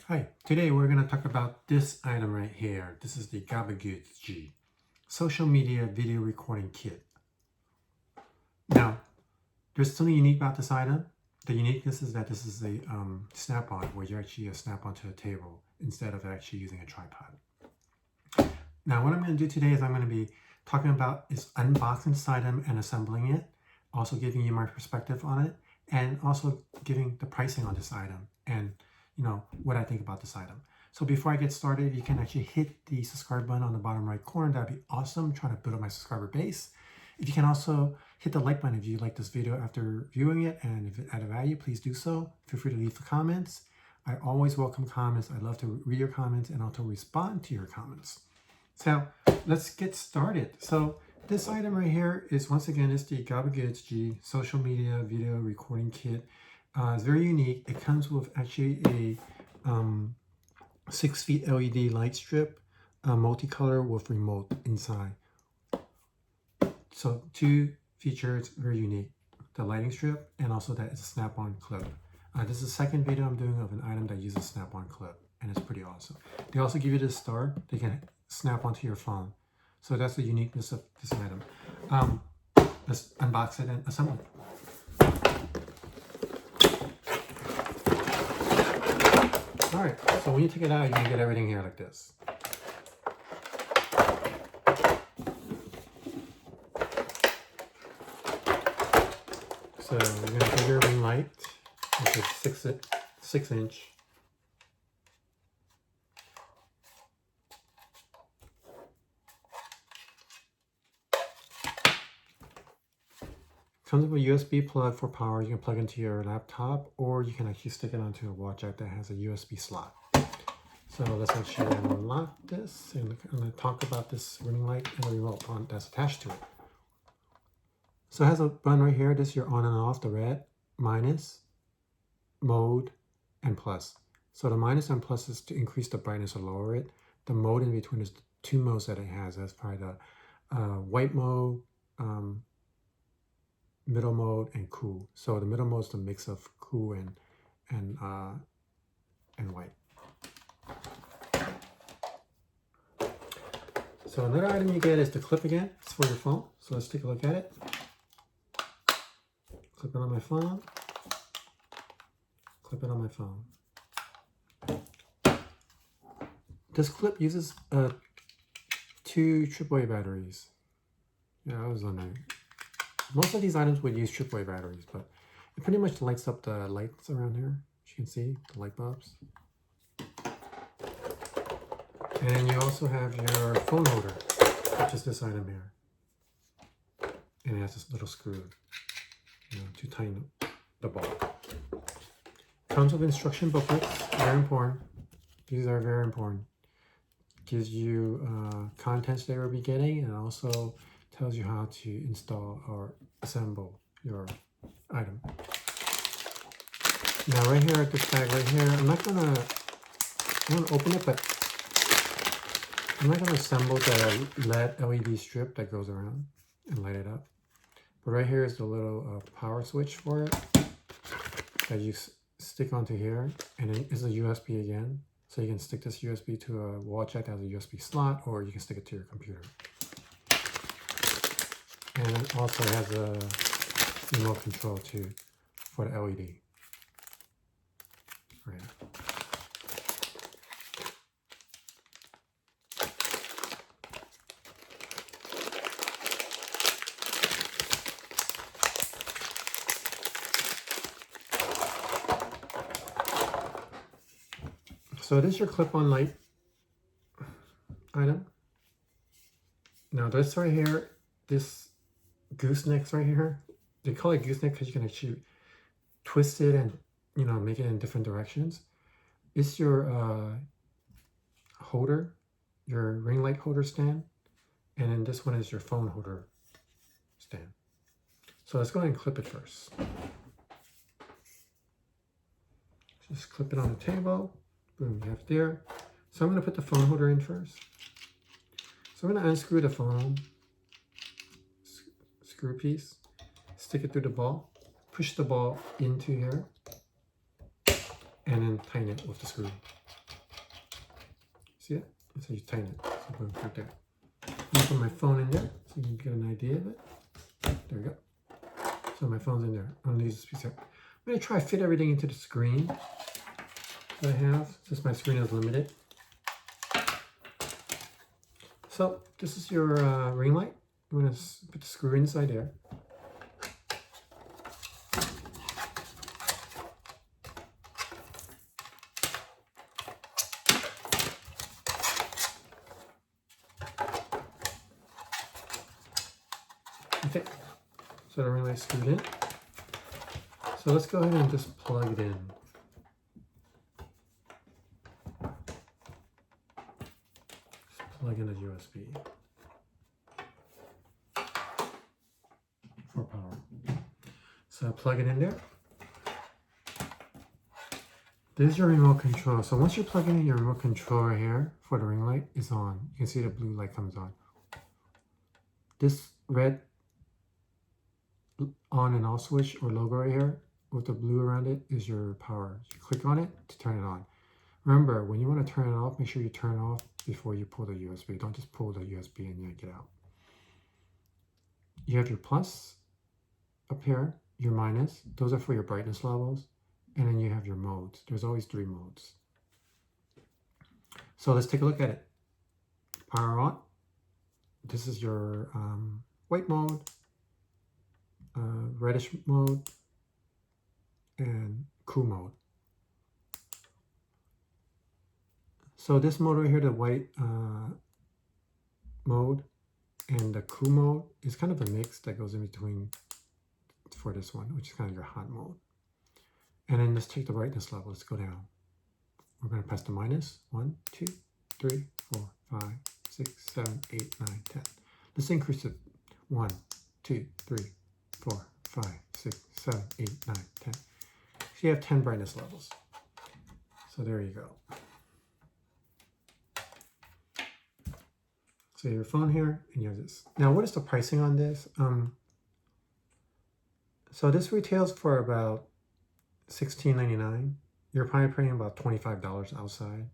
Hi, today we're going to talk about this item right here. This is the GABBA social media video recording kit. Now, there's something unique about this item. The uniqueness is that this is a snap-on, where you actually snap onto a table instead of actually using a tripod. Now, what I'm going to do today is I'm going to be talking about is unboxing this item and assembling it, also giving you my perspective on it, and also giving the pricing on this item and what I think about this item. So before I get started, you can actually hit the subscribe button on the bottom right corner. That'd be awesome. I'm trying to build up my subscriber base. If you can also hit the like button if you like this video after viewing it, and if it added value, please do so. Feel free to leave the comments. I always welcome comments. I love to read your comments and also respond to your comments. So let's get started. So this item right here is, once again, it's the GABBA social media video recording kit. It's very unique. It comes with actually a 6 feet LED light strip, multicolor with remote inside. So two features, very unique: the lighting strip and also that it's a snap-on clip. This is the second video I'm doing of an item that uses snap-on clip, and it's pretty awesome. They also give you this star they can snap onto your phone. So that's the uniqueness of this item. Let's unbox it and assemble it. Alright, so when you take it out, you can get everything here like this. So you're going to get your ring light, which is 6 inch. Comes with a USB plug for power. You can plug into your laptop, or you can actually stick it onto a watch that has a USB slot. So let's actually unlock this, and I'm going to talk about this ring light and the remote that's attached to it. So it has a button right here. This is your on and off, the red, minus, mode, and plus. So the minus and plus is to increase the brightness or lower it. The mode in between is the two modes that it has. That's probably the white mode, middle mode, and cool. So the middle mode is the mix of cool and white. So another item you get is the clip again. It's for your phone. So let's take a look at it. Clip it on my phone. Clip it on my phone. This clip uses 2 AAA batteries. Yeah, I was wondering. Most of these items would use AAA batteries, but it pretty much lights up the lights around here. As you can see, the light bulbs. And you also have your phone holder, which is this item here. And it has this little screw, to tighten the ball. Comes with instruction booklets, very important. These are very important. Gives you contents they will be getting, and also tells you how to install or assemble your item. Now right here at this bag right here, I'm gonna open it, but I'm not gonna assemble the LED strip that goes around and light it up. But right here is the little power switch for it that you stick onto here, and then it's a USB again. So you can stick this USB to a wall jack that has a USB slot, or you can stick it to your computer. And it also has a remote control too for the LED. Right. So this is your clip-on light item. Now this right here, this goosenecks right here, they call it gooseneck because you can actually twist it and make it in different directions. It's your holder, your ring light holder stand, and then this one is your phone holder stand. So let's go ahead and clip it first. Just clip it on the table. Boom, you have it there. So I'm going to put the phone holder in first. So I'm going to unscrew the phone screw piece, stick it through the ball, push the ball into here, and then tighten it with the screw. See it? That's how you tighten it. So boom, right there. I'm gonna put my phone in there so you can get an idea of it. There we go. So my phone's in there. I'm gonna use this piece here. I'm gonna try to fit everything into the screen that I have, since my screen is limited. So this is your ring light. I'm gonna put the screw inside there. Okay, so the ring light's screwed in. So let's go ahead and just plug it in. Just plug in the USB for power. So plug it in there. This is your remote control. So once you plug in your remote control right here for the ring light is on. You can see the blue light comes on. This red on and off switch or logo right here with the blue around it is your power. You click on it to turn it on. Remember, when you want to turn it off, make sure you turn it off before you pull the USB. Don't just pull the USB and yank it out. You have your plus up here, your minus. Those are for your brightness levels. And then you have your modes. There's always 3 modes. So let's take a look at it. Power on. This is your white mode, reddish mode, and cool mode. So this mode right here, the white mode and the cool mode is kind of a mix that goes in between for this one, which is kind of your hot mode. And then let's take the brightness level. Let's go down. We're going to press the minus. 1, 2, 3, 4, 5, 6, 7, 8, 9, 10. Let's increase it. 1, 2, 3, 4, 5, 6, 7, 8, 9, 10. So you have 10 brightness levels. So there you go. So your phone here, and you have this. Now, what is the pricing on this? So this retails for about $16.99. You're probably paying about $25 outside.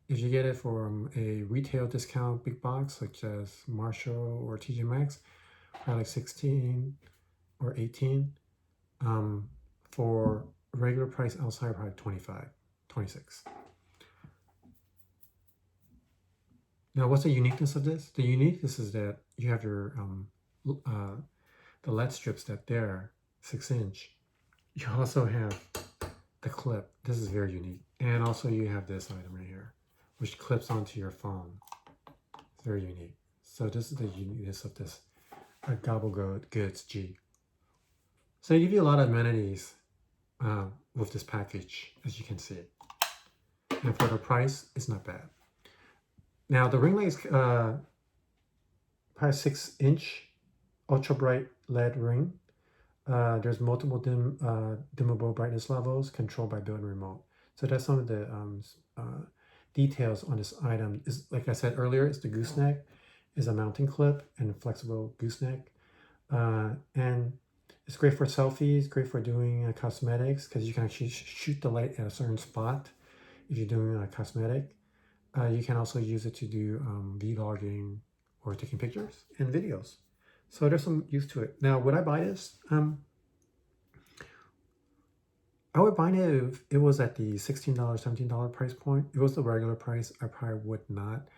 If you get it from a retail discount big box such as Marshall or TJ Maxx, probably like 16 or 18. For regular price outside, probably 25, 26. Now, what's the uniqueness of this? The uniqueness is that you have your the LED strips that they're 6-inch. You also have the clip. This is very unique. And also you have this item right here, which clips onto your phone. It's very unique. So this is the uniqueness of this GABBA Goods G. So they give you a lot of amenities with this package, as you can see. And for the price, it's not bad. Now the ring light is probably 6-inch ultra bright LED ring. There's multiple dimmable brightness levels controlled by built-in remote. So that's some of the details on this item. Is like I said earlier, it's the gooseneck, is a mounting clip and flexible gooseneck, and it's great for selfies, great for doing cosmetics because you can actually shoot the light at a certain spot if you're doing a cosmetic. You can also use it to do vlogging or taking pictures and videos. So there's some use to it. Now, would I buy this? I would buy it if it was at the $16, $17 price point. If it was the regular price, I probably would not.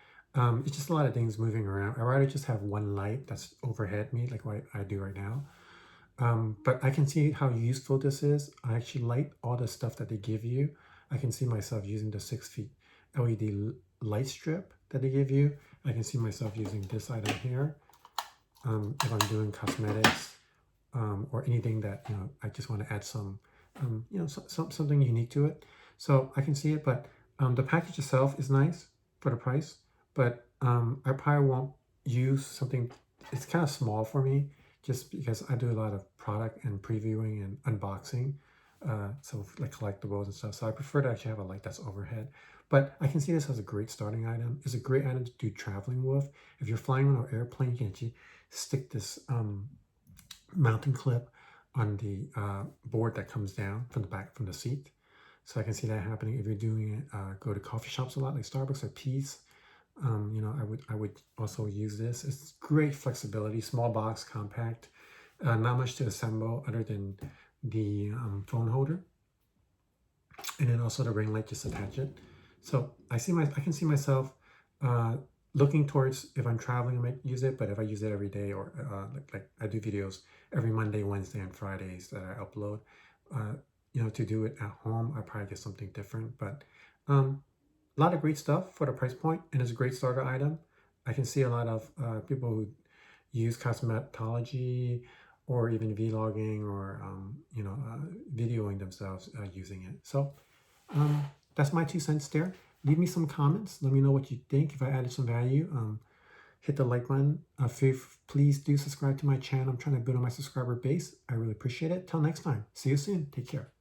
It's just a lot of things moving around. I'd rather just have one light that's overhead me, like what I do right now. But I can see how useful this is. I actually like all the stuff that they give you. I can see myself using the 6 feet LED light strip that they give you. I can see myself using this item here. If I'm doing cosmetics or anything that, I just want to add some, something unique to it. So I can see it, but the package itself is nice for the price, but I probably won't use something, it's kind of small for me just because I do a lot of product and previewing and unboxing, so like collectibles and stuff. So I prefer to actually have a light that's overhead. But I can see this as a great starting item. It's a great item to do traveling with. If you're flying on an airplane, you can actually stick this mounting clip on the board that comes down from the back from the seat. So I can see that happening if you're doing it. Go to coffee shops a lot, like Starbucks or Peace. You know, I would also use this. It's great flexibility, small box, compact, not much to assemble other than the phone holder, and then also the ring light. Just attach it. So I can see myself looking towards, if I'm traveling, I might use it. But if I use it every day, or like I do videos every Monday, Wednesday, and Fridays that I upload, you know, to do it at home, I probably get something different. But a lot of great stuff for the price point, and it's a great starter item. I can see a lot of people who use cosmetology or even vlogging or you know, videoing themselves using it. So that's my 2 cents there. Leave me some comments. Let me know what you think. If I added some value, hit the like button. Please do subscribe to my channel. I'm trying to build on my subscriber base. I really appreciate it. Till next time. See you soon. Take care.